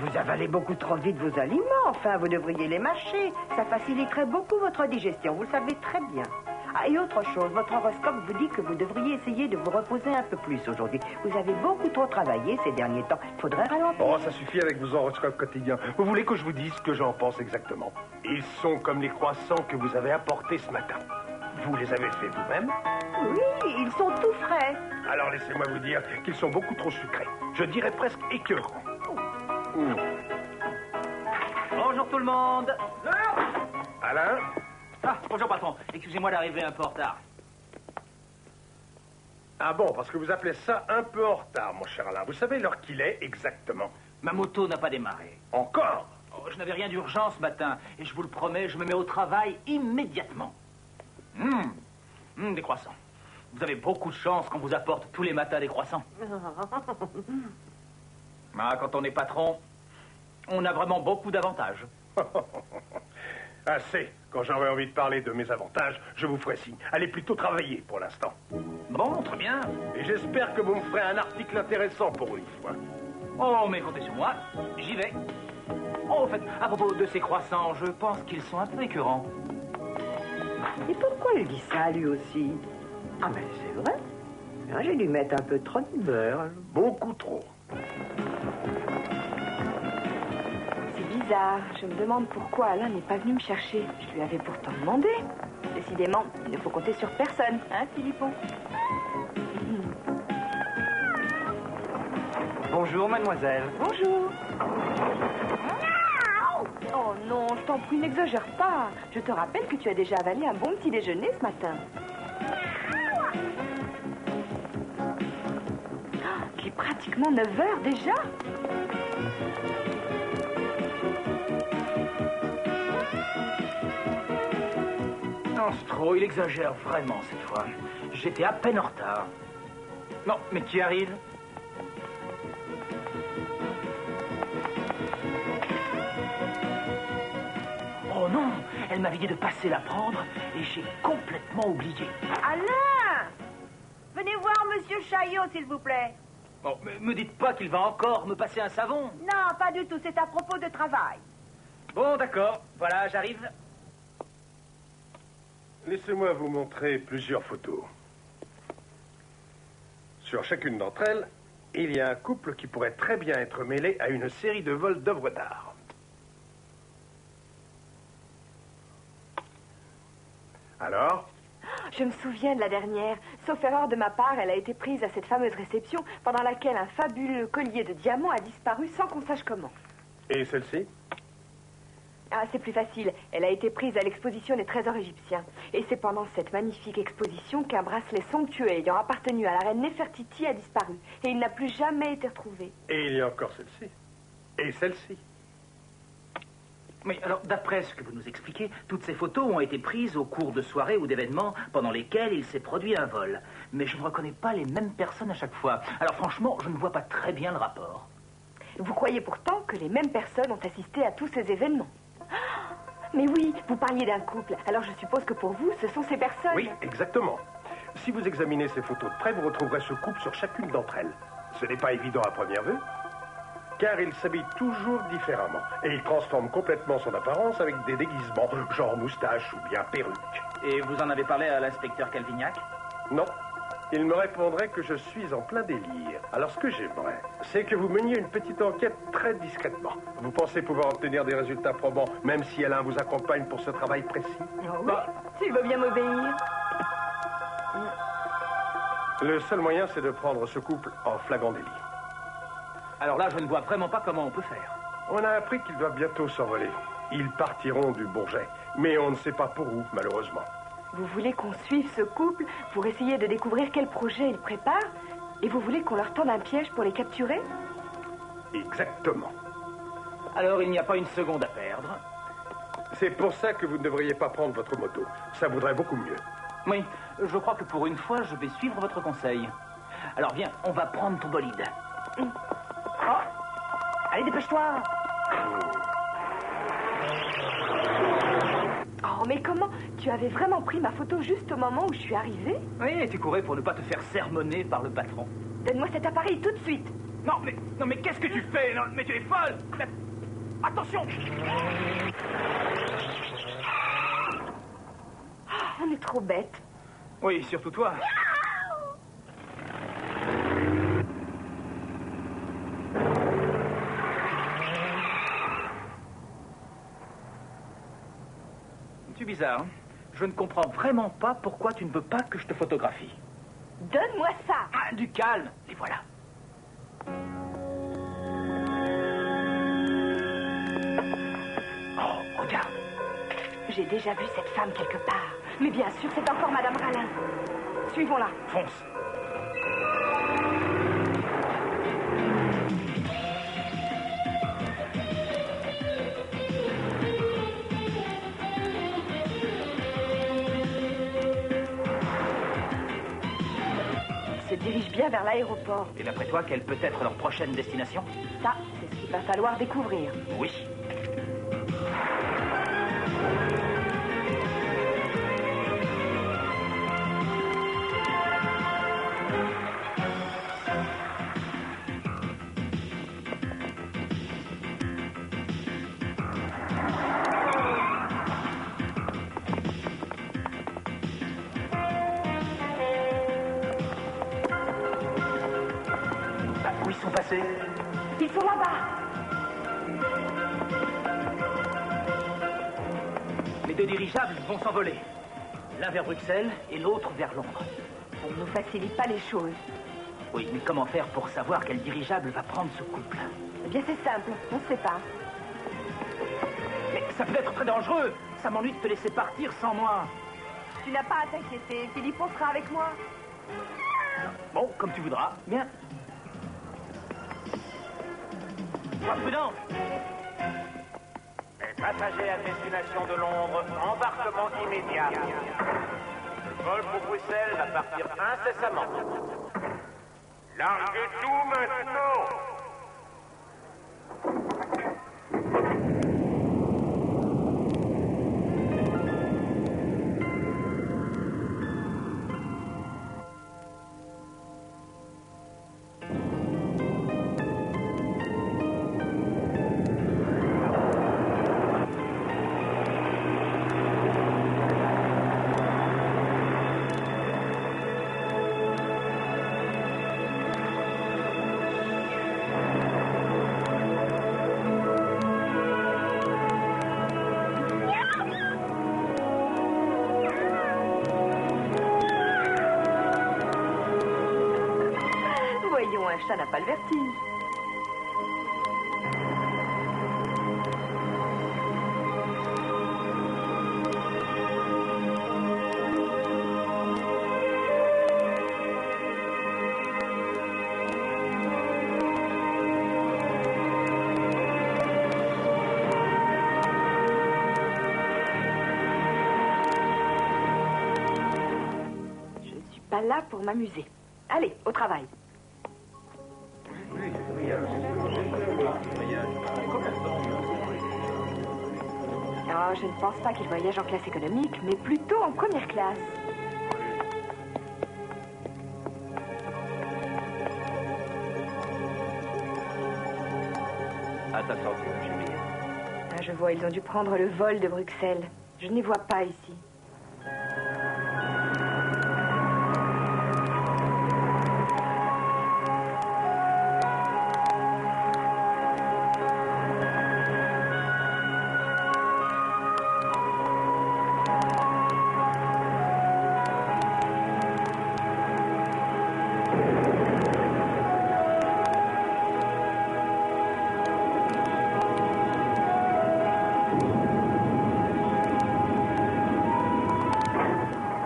vous avalez beaucoup trop vite vos aliments. Enfin, vous devriez les mâcher. Ça faciliterait beaucoup votre digestion, vous le savez très bien. Ah, et autre chose, votre horoscope vous dit que vous devriez essayer de vous reposer un peu plus aujourd'hui. Vous avez beaucoup trop travaillé ces derniers temps. Il faudrait ralentir. Oh, ça suffit avec vos horoscopes quotidiens. Vous voulez que je vous dise ce que j'en pense exactement? Ils sont comme les croissants que vous avez apportés ce matin. Vous les avez faits vous-même? Oui, ils sont tout frais. Alors laissez-moi vous dire qu'ils sont beaucoup trop sucrés. Je dirais presque écœurants. Bonjour tout le monde. Alain? Ah, bonjour patron. Excusez-moi d'arriver un peu en retard. Ah bon, parce que vous appelez ça un peu en retard, mon cher Alain. Vous savez l'heure qu'il est exactement? Ma moto n'a pas démarré. Encore? Oh, je n'avais rien d'urgent ce matin. Et je vous le promets, je me mets au travail immédiatement. Des croissants. Vous avez beaucoup de chance qu'on vous apporte tous les matins des croissants. Ah, quand on est patron, on a vraiment beaucoup d'avantages. Assez. Quand j'aurai envie de parler de mes avantages, je vous ferai signe. Allez plutôt travailler pour l'instant. Bon, très bien. Et j'espère que vous me ferez un article intéressant pour une fois. Oh, mais comptez sur moi. J'y vais. Oh, en fait, à propos de ces croissants, je pense qu'ils sont un peu écœurants. Et pourquoi il dit ça, lui aussi? Ah, mais c'est vrai. Hein, j'ai dû mettre un peu trop de beurre. Beaucoup trop. C'est bizarre. Je me demande pourquoi Alain n'est pas venu me chercher. Je lui avais pourtant demandé. Décidément, il ne faut compter sur personne, hein, Philippon? Bonjour, mademoiselle. Bonjour. Oh non, je t'en prie, n'exagère pas. Je te rappelle que tu as déjà avalé un bon petit déjeuner ce matin. Il est pratiquement 9 heures déjà. Non, Stro, il exagère vraiment cette fois. J'étais à peine en retard. Non, mais qui arrive? Oh non, elle m'avait dit de passer la prendre et j'ai complètement oublié. Alain! Venez voir Monsieur Chaillot, s'il vous plaît. Bon, me dites pas qu'il va encore me passer un savon. Non, pas du tout, c'est à propos de travail. Bon, d'accord, voilà, j'arrive. Laissez-moi vous montrer plusieurs photos. Sur chacune d'entre elles, il y a un couple qui pourrait très bien être mêlé à une série de vols d'œuvres d'art. Alors? Je me souviens de la dernière. Sauf erreur de ma part, elle a été prise à cette fameuse réception pendant laquelle un fabuleux collier de diamants a disparu sans qu'on sache comment. Et celle-ci? Ah, c'est plus facile. Elle a été prise à l'exposition des trésors égyptiens. Et c'est pendant cette magnifique exposition qu'un bracelet somptueux ayant appartenu à la reine Néfertiti a disparu. Et il n'a plus jamais été retrouvé. Et il y a encore celle-ci. Et celle-ci. Mais alors, d'après ce que vous nous expliquez, toutes ces photos ont été prises au cours de soirées ou d'événements pendant lesquels il s'est produit un vol. Mais je ne reconnais pas les mêmes personnes à chaque fois. Alors franchement, je ne vois pas très bien le rapport. Vous croyez pourtant que les mêmes personnes ont assisté à tous ces événements? Mais oui, vous parliez d'un couple. Alors je suppose que pour vous, ce sont ces personnes. Oui, exactement. Si vous examinez ces photos de près, vous retrouverez ce couple sur chacune d'entre elles. Ce n'est pas évident à première vue, car il s'habille toujours différemment. Et il transforme complètement son apparence avec des déguisements, genre moustache ou bien perruque. Et vous en avez parlé à l'inspecteur Calvignac? Non. Il me répondrait que je suis en plein délire. Alors ce que j'aimerais, c'est que vous meniez une petite enquête très discrètement. Vous pensez pouvoir obtenir des résultats probants, même si Alain vous accompagne pour ce travail précis? Oh oui, s'il veut bien m'obéir. Le seul moyen, c'est de prendre ce couple en flagrant délit. Alors là, je ne vois vraiment pas comment on peut faire. On a appris qu'ils doivent bientôt s'envoler. Ils partiront du Bourget, mais on ne sait pas pour où, malheureusement. Vous voulez qu'on suive ce couple pour essayer de découvrir quel projet ils préparent? Et vous voulez qu'on leur tende un piège pour les capturer? Exactement. Alors, il n'y a pas une seconde à perdre. C'est pour ça que vous ne devriez pas prendre votre moto. Ça vaudrait beaucoup mieux. Oui, je crois que pour une fois, je vais suivre votre conseil. Alors viens, on va prendre ton bolide. Oh, allez, dépêche-toi. Oh, mais comment? Tu avais vraiment pris ma photo juste au moment où je suis arrivée? Oui, tu courais pour ne pas te faire sermonner par le patron. Donne-moi cet appareil tout de suite. Non, mais qu'est-ce que tu fais? Non, mais tu es folle! Mais... Attention! On est trop bêtes. Oui, surtout toi. Tu es bizarre, hein? Je ne comprends vraiment pas pourquoi tu ne veux pas que je te photographie. Donne-moi ça. Ah, du calme, les voilà. Oh, regarde. J'ai déjà vu cette femme quelque part. Mais bien sûr, c'est encore Madame Ralin. Suivons-la. Fonce. Ils se dirigent bien vers l'aéroport. Et d'après toi, quelle peut être leur prochaine destination? Ça, c'est ce qu'il va falloir découvrir. Oui. Où ils sont passés? Ils sont là-bas. Les deux dirigeables vont s'envoler. L'un vers Bruxelles et l'autre vers Londres. Ça ne nous facilite pas les choses. Oui, mais comment faire pour savoir quel dirigeable va prendre ce couple? Eh bien, c'est simple. On se sépare. Mais ça peut être très dangereux. Ça m'ennuie de te laisser partir sans moi. Tu n'as pas à t'inquiéter. Philippe, on sera avec moi. Bon, comme tu voudras. Bien. Sois prudent. Les passagers à destination de Londres, embarquement immédiat. Le vol pour Bruxelles va partir incessamment. Larguez tout maintenant! Voyons, un chat n'a pas le vertige. Je ne suis pas là pour m'amuser. Allez, au travail. Oh, je ne pense pas qu'il voyage en classe économique, mais plutôt en première classe. À ta santé, ma chérie. Ah, je vois, ils ont dû prendre le vol de Bruxelles. Je ne les vois pas ici.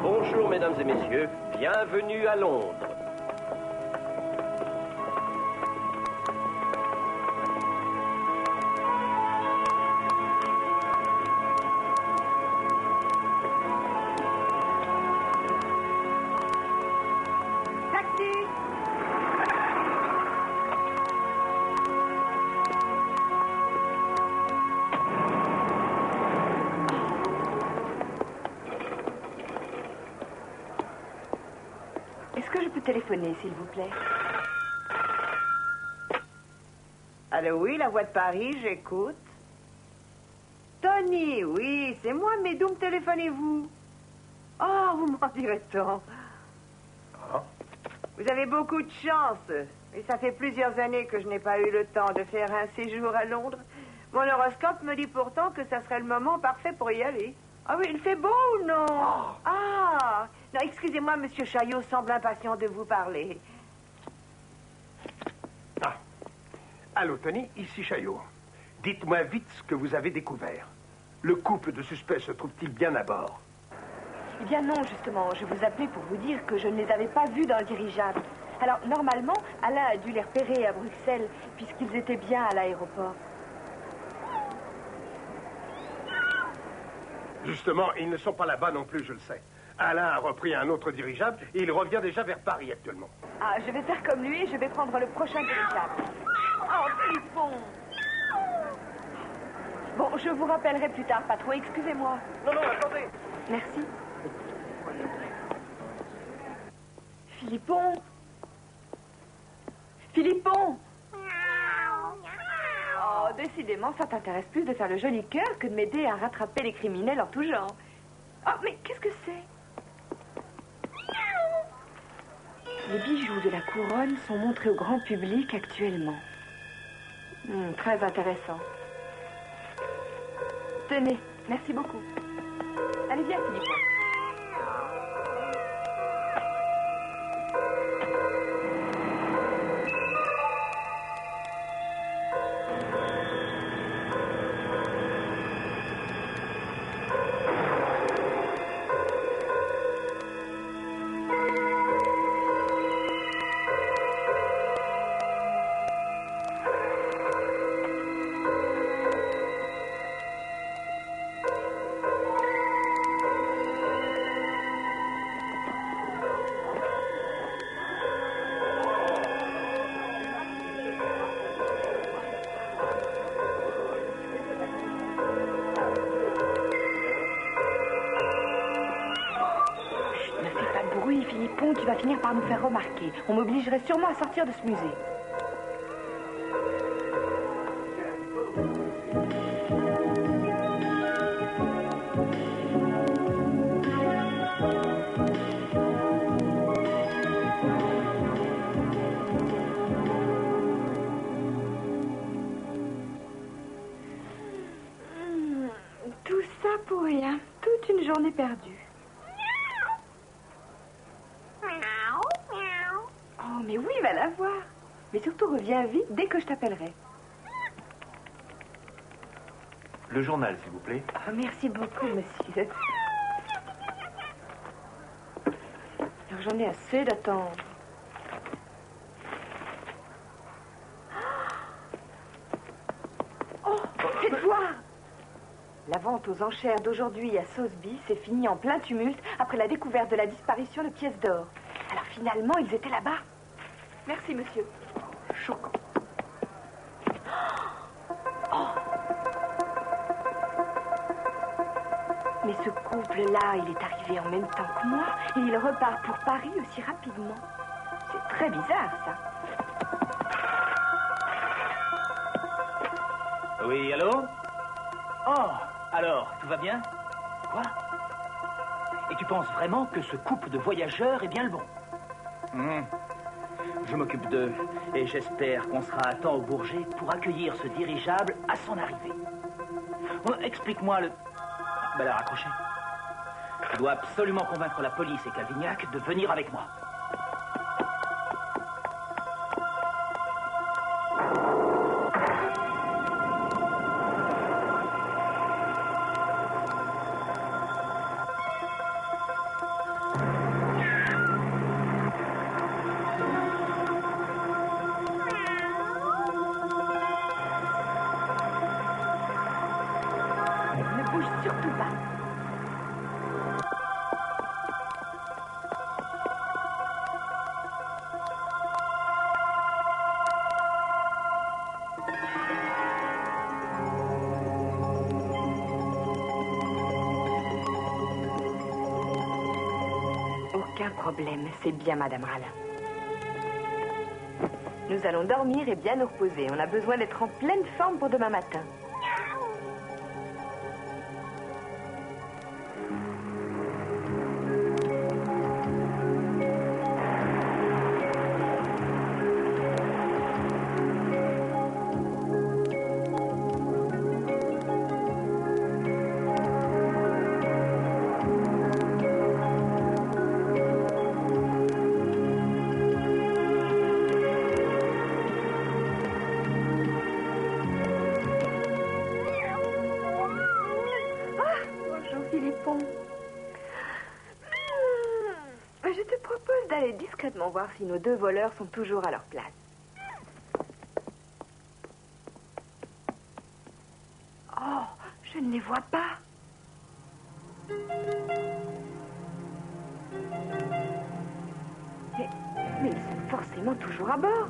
Bonjour, mesdames et messieurs. Bienvenue à Londres. Taxi! Est-ce que je peux téléphoner, s'il vous plaît? Allô, oui, la voix de Paris, j'écoute. Tony, oui, c'est moi, mais d'où me téléphonez-vous? Oh, vous m'en direz tant. Ah. Vous avez beaucoup de chance. Et ça fait plusieurs années que je n'ai pas eu le temps de faire un séjour à Londres. Mon horoscope me dit pourtant que ça serait le moment parfait pour y aller. Ah oui, il fait beau ou non? Ah, non, excusez-moi, Monsieur Chaillot semble impatient de vous parler. Ah. Allô, Tony, ici Chaillot. Dites-moi vite ce que vous avez découvert. Le couple de suspects se trouve-t-il bien à bord? Eh bien non, justement. Je vous appelais pour vous dire que je ne les avais pas vus dans le dirigeable. Alors, normalement, Alain a dû les repérer à Bruxelles, puisqu'ils étaient bien à l'aéroport. Justement, ils ne sont pas là-bas non plus, je le sais. Alain a repris un autre dirigeable et il revient déjà vers Paris actuellement. Ah, je vais faire comme lui et je vais prendre le prochain dirigeable. Oh, Philippon! Bon, je vous rappellerai plus tard, patron. Excusez-moi. Non, non, attendez. Merci. Philippon! Philippon! Oh, décidément, ça t'intéresse plus de faire le joli cœur que de m'aider à rattraper les criminels en tout genre. Oh, mais qu'est-ce que c'est? Les bijoux de la couronne sont montrés au grand public actuellement. Très intéressant. Tenez, merci beaucoup. Allez, viens, Philippon. Philippon, tu vas finir par nous faire remarquer. On m'obligerait sûrement à sortir de ce musée. Tout ça pour rien. Toute une journée perdue. Oh, mais oui, va la voir. Mais surtout, reviens vite dès que je t'appellerai. Le journal, s'il vous plaît. Oh, merci beaucoup, monsieur. Alors, j'en ai assez d'attendre. Oh, faites voir. La vente aux enchères d'aujourd'hui à Sotheby s'est finie en plein tumulte après la découverte de la disparition de pièces d'or. Alors finalement, ils étaient là-bas. Merci, monsieur. Choquant. Oh. Mais ce couple-là, il est arrivé en même temps que moi et il repart pour Paris aussi rapidement. C'est très bizarre, ça. Oui, allô? Oh, alors, tout va bien? Quoi? Et tu penses vraiment que ce couple de voyageurs est bien le bon? Je m'occupe d'eux et j'espère qu'on sera à temps au Bourget pour accueillir ce dirigeable à son arrivée. Explique-moi le... Ben là, raccrochez. Je dois absolument convaincre la police et Calvignac de venir avec moi. Surtout pas. Aucun problème, c'est bien, Madame Rallin. Nous allons dormir et bien nous reposer. On a besoin d'être en pleine forme pour demain matin. Je te propose d'aller discrètement voir si nos 2 voleurs sont toujours à leur place. Oh, je ne les vois pas. Mais ils sont forcément toujours à bord.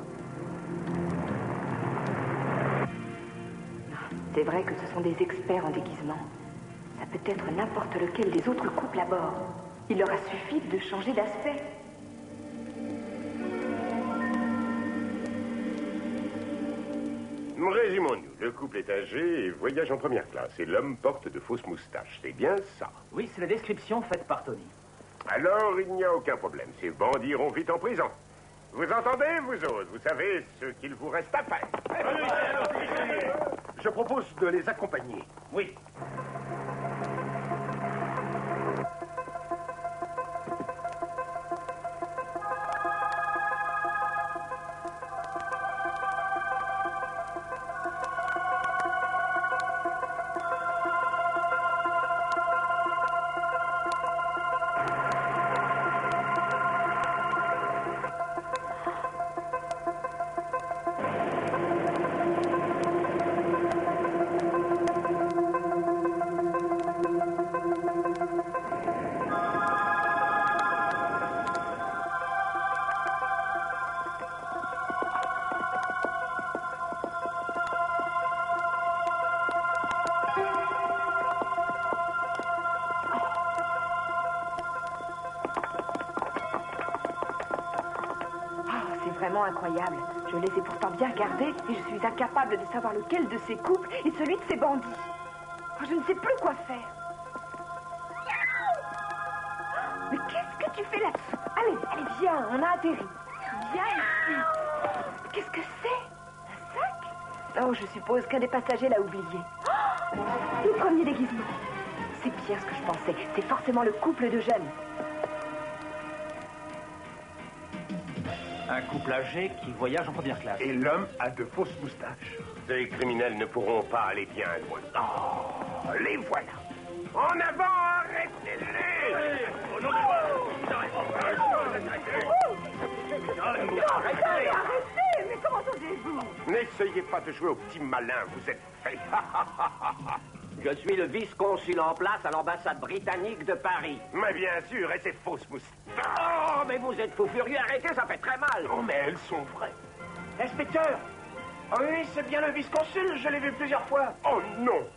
C'est vrai que ce sont des experts en déguisement. Ça peut être n'importe lequel des autres couples à bord. Il leur a suffi de changer d'aspect. Résumons-nous. Le couple est âgé et voyage en première classe. Et l'homme porte de fausses moustaches. C'est bien ça. Oui, c'est la description faite par Tony. Alors, il n'y a aucun problème. Ces bandits iront vite en prison. Vous entendez, vous autres? Vous savez ce qu'il vous reste à faire. Je propose de les accompagner. Oui. Vraiment incroyable. Je les ai pourtant bien regardés et je suis incapable de savoir lequel de ces couples est celui de ces bandits. Oh, je ne sais plus quoi faire. Mais qu'est-ce que tu fais là-dessous? Allez, viens, on a atterri. Viens ici. Qu'est-ce que c'est? Un sac? Oh, je suppose qu'un des passagers l'a oublié. Oh, le premier déguisement. C'est bien ce que je pensais. C'est forcément le couple de jeunes. Un couple âgé qui voyage en première classe. Et l'homme a de fausses moustaches. Ces criminels ne pourront pas aller bien loin. Oh, les voilà. En avant, arrêtez-les! Arrêtez! Mais comment osez-vous? N'essayez pas de jouer au petit malin, vous êtes fait. Je suis le vice-consul en place à l'ambassade britannique de Paris. Mais bien sûr, et ces fausses moustaches. Oh, mais vous êtes fou furieux, arrêtez, ça fait très mal. Oh, mais elles sont vraies. Inspecteur! Oh oui, c'est bien le vice-consul, je l'ai vu plusieurs fois. Oh non!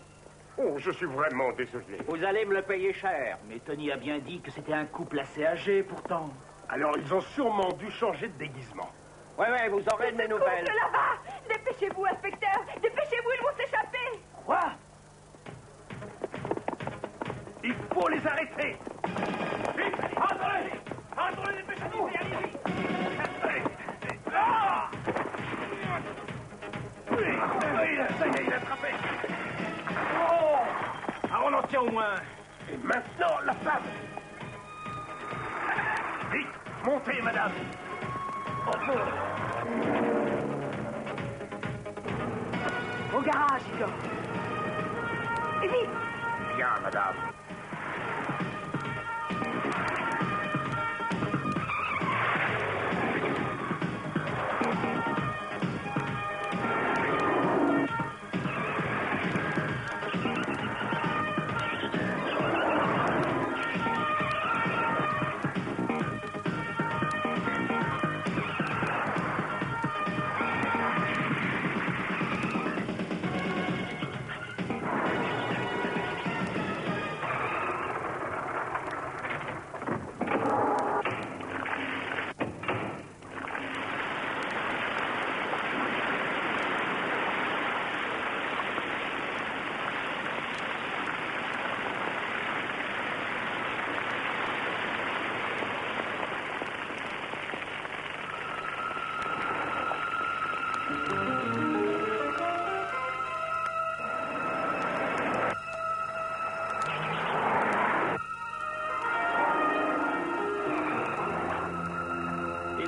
Oh, je suis vraiment désolé. Vous allez me le payer cher. Mais Tony a bien dit que c'était un couple assez âgé, pourtant. Alors, ils ont sûrement dû changer de déguisement. Ouais, vous aurez de mes nouvelles. Là-bas! Dépêchez-vous, inspecteur! Dépêchez-vous, ils vont s'échapper! Quoi? Il faut les arrêter! Vite! Entrez! Entrez, dépêchez-vous! Allez-y! Ah! Oui, ça y est, il a attrapé. Oh! Ah, on en tient au moins. Et maintenant, la femme. Vite, montez, madame. Au garage, Igor. Et vite! Bien, madame.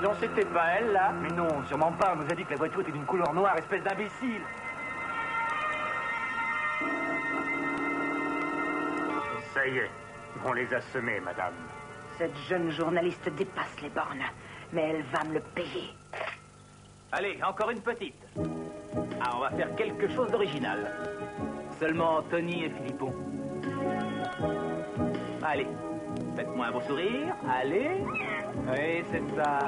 donc c'était pas elle, là? Mais non, sûrement pas. On nous a dit que la voiture était d'une couleur noire, espèce d'imbécile. Ça y est, on les a semés, madame. Cette jeune journaliste dépasse les bornes, mais elle va me le payer. Allez, encore une petite. Ah, on va faire quelque chose d'original. Seulement Tony et Philippon. Allez, faites-moi un beau sourire. Allez. Oui, c'est ça.